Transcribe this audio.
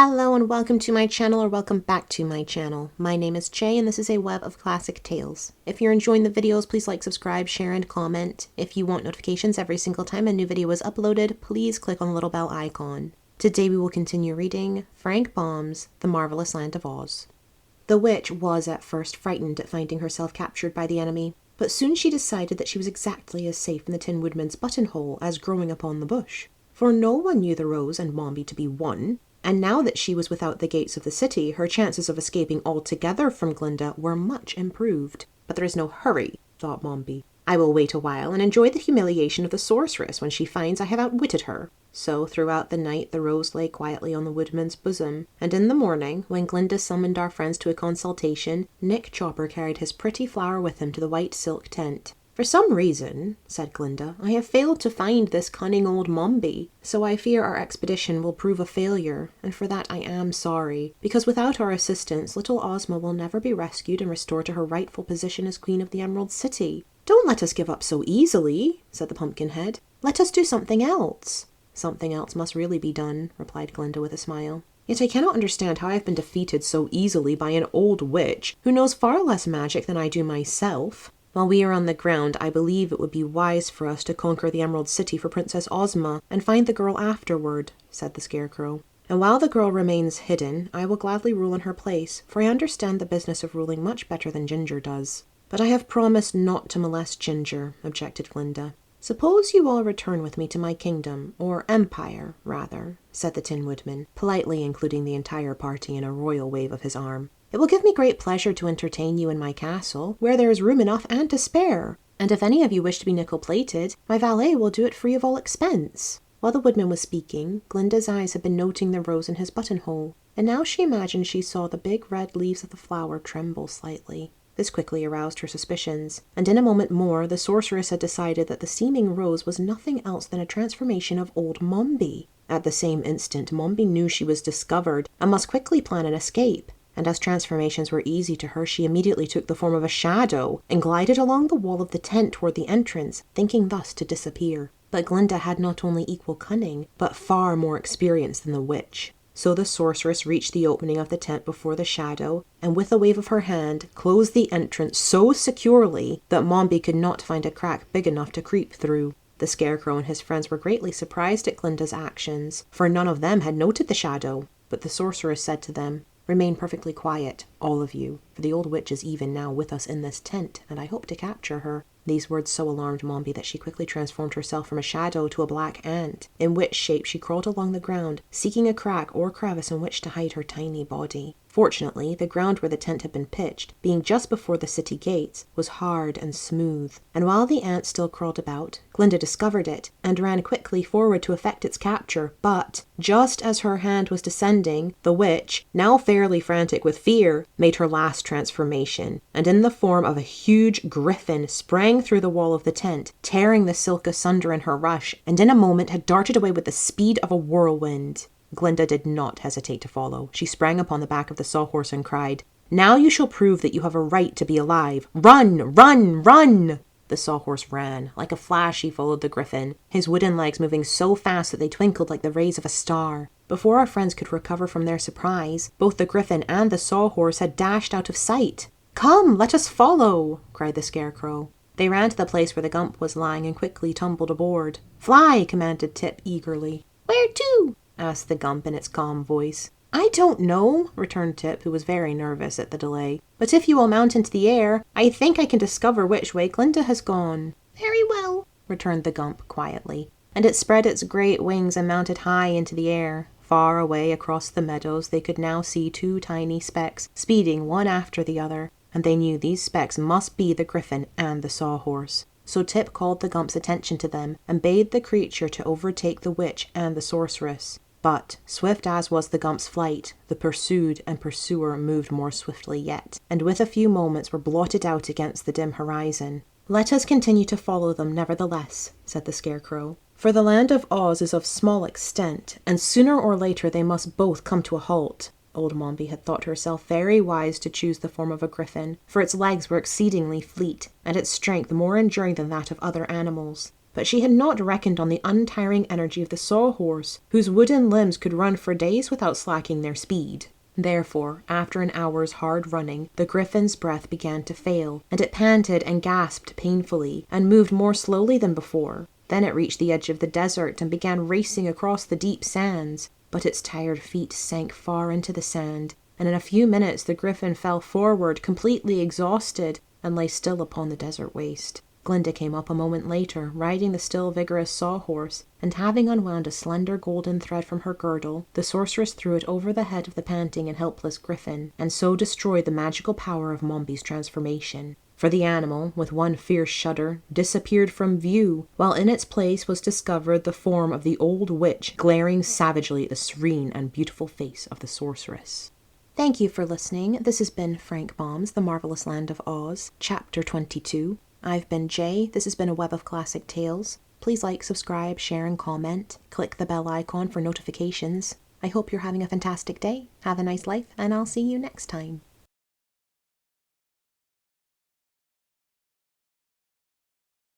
Hello and welcome to my channel, or welcome back to my channel. My name is Jay and this is a web of classic tales. If you're enjoying the videos, please like, subscribe, share, and comment. If you want notifications every single time a new video is uploaded, please click on the little bell icon. Today we will continue reading Frank Baum's The Marvelous Land of Oz. The witch was at first frightened at finding herself captured by the enemy, but soon she decided that she was exactly as safe in the Tin Woodman's buttonhole as growing upon the bush. For no one knew the Rose and Mombi to be one, and now that she was without the gates of the city, her chances of escaping altogether from Glinda were much improved. But there is no hurry, thought Mombi. I will wait a while and enjoy the humiliation of the sorceress when she finds I have outwitted her. So throughout the night the Rose lay quietly on the woodman's bosom, and in the morning, when Glinda summoned our friends to a consultation, Nick Chopper carried his pretty flower with him to the white silk tent. For some reason, said Glinda, I have failed to find this cunning old Mombi, so I fear our expedition will prove a failure, and for that I am sorry, because without our assistance, little Ozma will never be rescued and restored to her rightful position as Queen of the Emerald City. Don't let us give up so easily, said the Pumpkinhead. Let us do something else. Something else must really be done, replied Glinda with a smile. Yet I cannot understand how I have been defeated so easily by an old witch who knows far less magic than I do myself. While we are on the ground, I believe it would be wise for us to conquer the Emerald City for Princess Ozma and find the girl afterward, said the Scarecrow. And while the girl remains hidden, I will gladly rule in her place, for I understand the business of ruling much better than Ginger does. But I have promised not to molest Ginger, objected Glinda. Suppose you all return with me to my kingdom, or empire, rather, said the Tin Woodman, politely including the entire party in a royal wave of his arm. It will give me great pleasure to entertain you in my castle, where there is room enough and to spare. And if any of you wish to be nickel-plated, my valet will do it free of all expense. While the woodman was speaking, Glinda's eyes had been noting the rose in his buttonhole, and now she imagined she saw the big red leaves of the flower tremble slightly. This quickly aroused her suspicions, and in a moment more the sorceress had decided that the seeming rose was nothing else than a transformation of old Mombi. At the same instant, Mombi knew she was discovered and must quickly plan an escape. And as transformations were easy to her, she immediately took the form of a shadow and glided along the wall of the tent toward the entrance, thinking thus to disappear. But Glinda had not only equal cunning, but far more experience than the witch. So the sorceress reached the opening of the tent before the shadow, and with a wave of her hand, closed the entrance so securely that Mombi could not find a crack big enough to creep through. The Scarecrow and his friends were greatly surprised at Glinda's actions, for none of them had noted the shadow. But the sorceress said to them, Remain perfectly quiet, all of you, for the old witch is even now with us in this tent, and I hope to capture her. These words so alarmed Mombi that she quickly transformed herself from a shadow to a black ant, in which shape she crawled along the ground, seeking a crack or crevice in which to hide her tiny body. Fortunately, the ground where the tent had been pitched, being just before the city gates, was hard and smooth, and while the ant still crawled about, Glinda discovered it, and ran quickly forward to effect its capture, but, just as her hand was descending, the witch, now fairly frantic with fear, made her last transformation, and in the form of a huge griffin sprang through the wall of the tent, tearing the silk asunder in her rush, and in a moment had darted away with the speed of a whirlwind. Glinda did not hesitate to follow. She sprang upon the back of the sawhorse and cried, Now you shall prove that you have a right to be alive. Run! Run! Run! The sawhorse ran. Like a flash he followed the griffin, his wooden legs moving so fast that they twinkled like the rays of a star. Before our friends could recover from their surprise, both the griffin and the sawhorse had dashed out of sight. Come, let us follow, cried the Scarecrow. They ran to the place where the Gump was lying and quickly tumbled aboard. Fly, commanded Tip eagerly. Where to? Asked the Gump in its calm voice. I don't know, returned Tip, who was very nervous at the delay. But if you will mount into the air, I think I can discover which way Glinda has gone. Very well, returned the Gump quietly, and it spread its great wings and mounted high into the air. Far away across the meadows they could now see two tiny specks, speeding one after the other, and they knew these specks must be the griffin and the sawhorse. So Tip called the Gump's attention to them, and bade the creature to overtake the witch and the sorceress. But, swift as was the Gump's flight, the pursued and pursuer moved more swiftly yet, and with a few moments were blotted out against the dim horizon. Let us continue to follow them nevertheless, said the Scarecrow, for the land of Oz is of small extent, and sooner or later they must both come to a halt. Old Mombi had thought herself very wise to choose the form of a griffin, for its legs were exceedingly fleet, and its strength more enduring than that of other animals. But she had not reckoned on the untiring energy of the sawhorse, whose wooden limbs could run for days without slacking their speed. Therefore, after an hour's hard running, the griffin's breath began to fail, and it panted and gasped painfully, and moved more slowly than before. Then it reached the edge of the desert and began racing across the deep sands, but its tired feet sank far into the sand, and in a few minutes the griffin fell forward, completely exhausted, and lay still upon the desert waste. Glinda came up a moment later, riding the still vigorous sawhorse, and having unwound a slender golden thread from her girdle, the sorceress threw it over the head of the panting and helpless griffin, and so destroyed the magical power of Mombi's transformation. For the animal, with one fierce shudder, disappeared from view, while in its place was discovered the form of the old witch, glaring savagely at the serene and beautiful face of the sorceress. Thank you for listening. This has been Frank Baum's The Marvelous Land of Oz, Chapter 22. I've been Jay. This has been a Web of Classic Tales. Please like, subscribe, share, and comment. Click the bell icon for notifications. I hope you're having a fantastic day. Have a nice life, and I'll see you next time.